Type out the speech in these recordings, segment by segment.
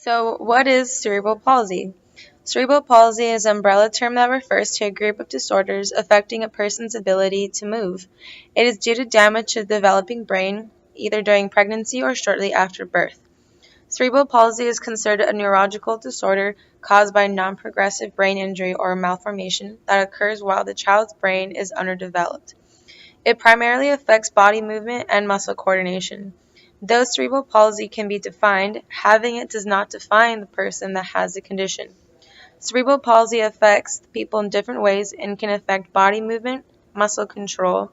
So, what is cerebral palsy? Cerebral palsy is an umbrella term that refers to a group of disorders affecting a person's ability to move. It is due to damage to the developing brain, either during pregnancy or shortly after birth. Cerebral palsy is considered a neurological disorder caused by non-progressive brain injury or malformation that occurs while the child's brain is underdeveloped. It primarily affects body movement and muscle coordination. Though cerebral palsy can be defined, having it does not define the person that has the condition. Cerebral palsy affects people in different ways and can affect body movement, muscle control,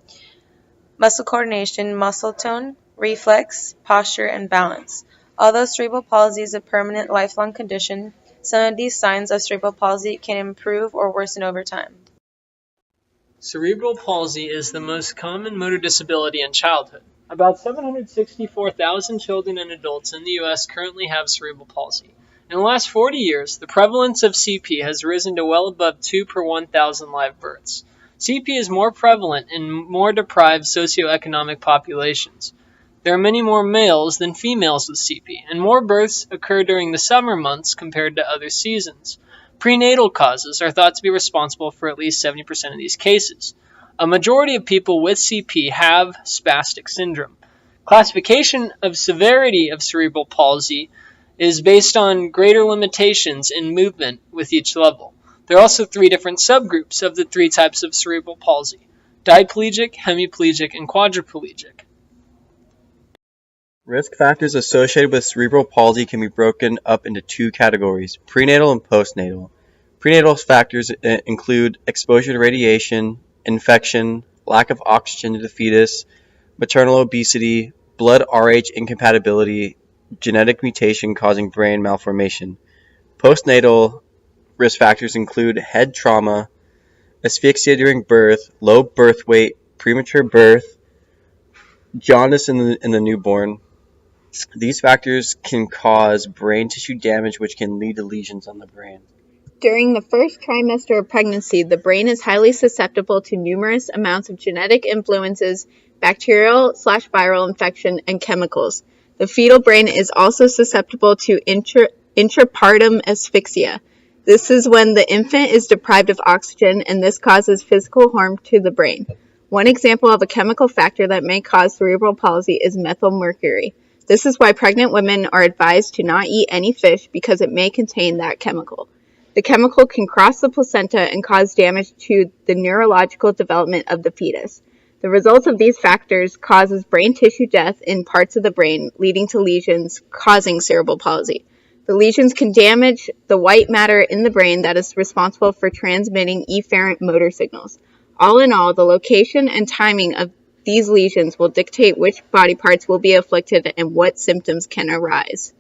muscle coordination, muscle tone, reflex, posture, and balance. Although cerebral palsy is a permanent lifelong condition, some of these signs of cerebral palsy can improve or worsen over time. Cerebral palsy is the most common motor disability in childhood. About 764,000 children and adults in the U.S. currently have cerebral palsy. In the last 40 years, the prevalence of CP has risen to well above 2 per 1,000 live births. CP is more prevalent in more deprived socioeconomic populations. There are many more males than females with CP, and more births occur during the summer months compared to other seasons. Prenatal causes are thought to be responsible for at least 70% of these cases. A majority of people with CP have spastic syndrome. Classification of severity of cerebral palsy is based on greater limitations in movement with each level. There are also 3 different subgroups of the 3 types of cerebral palsy: diplegic, hemiplegic, and quadriplegic. Risk factors associated with cerebral palsy can be broken up into 2 categories: prenatal and postnatal. Prenatal factors include exposure to radiation, infection, lack of oxygen to the fetus, maternal obesity, blood Rh incompatibility, genetic mutation causing brain malformation. Postnatal risk factors include head trauma, asphyxia during birth, low birth weight, premature birth, jaundice in the newborn. These factors can cause brain tissue damage, which can lead to lesions on the brain. During the first trimester of pregnancy, the brain is highly susceptible to numerous amounts of genetic influences, bacterial/viral infection, and chemicals. The fetal brain is also susceptible to intrapartum asphyxia. This is when the infant is deprived of oxygen, and this causes physical harm to the brain. One example of a chemical factor that may cause cerebral palsy is methylmercury. This is why pregnant women are advised to not eat any fish because it may contain that chemical. The chemical can cross the placenta and cause damage to the neurological development of the fetus. The result of these factors causes brain tissue death in parts of the brain, leading to lesions causing cerebral palsy. The lesions can damage the white matter in the brain that is responsible for transmitting efferent motor signals. All in all, the location and timing of these lesions will dictate which body parts will be afflicted and what symptoms can arise.